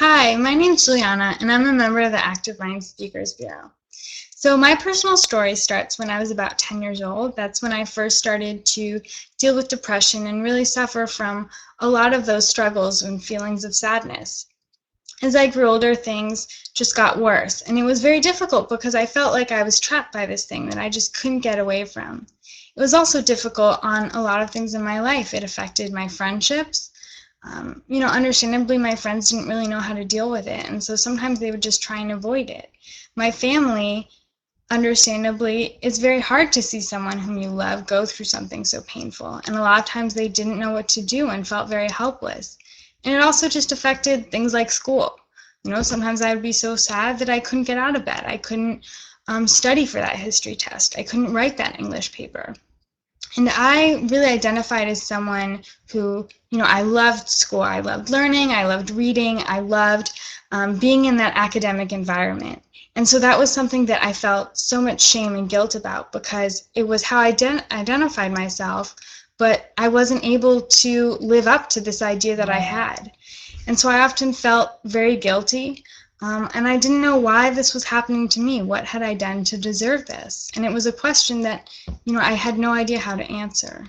Hi, my name's Juliana, and I'm a member of the Active Mind Speakers Bureau. So my personal story starts when I was about 10 years old. That's when I first started to deal with depression and really suffer from a lot of those struggles and feelings of sadness. As I grew older, things just got worse, and it was very difficult because I felt like I was trapped by this thing that I just couldn't get away from. It was also difficult on a lot of things in my life. It affected my friendships. Understandably, my friends didn't really know how to deal with it, and so sometimes they would just try and avoid it. My family, understandably, it's very hard to see someone whom you love go through something so painful, and a lot of times they didn't know what to do and felt very helpless. And it also just affected things like school. Sometimes I would be so sad that I couldn't get out of bed. I couldn't study for that history test. I couldn't write that English paper. And I really identified as someone who, I loved school. I loved learning. I loved reading. I loved being in that academic environment. And so that was something that I felt so much shame and guilt about because it was how I identified myself, but I wasn't able to live up to this idea that I had. And so I often felt very guilty. And I didn't know why this was happening to me. What had I done to deserve this? And it was a question that, I had no idea how to answer.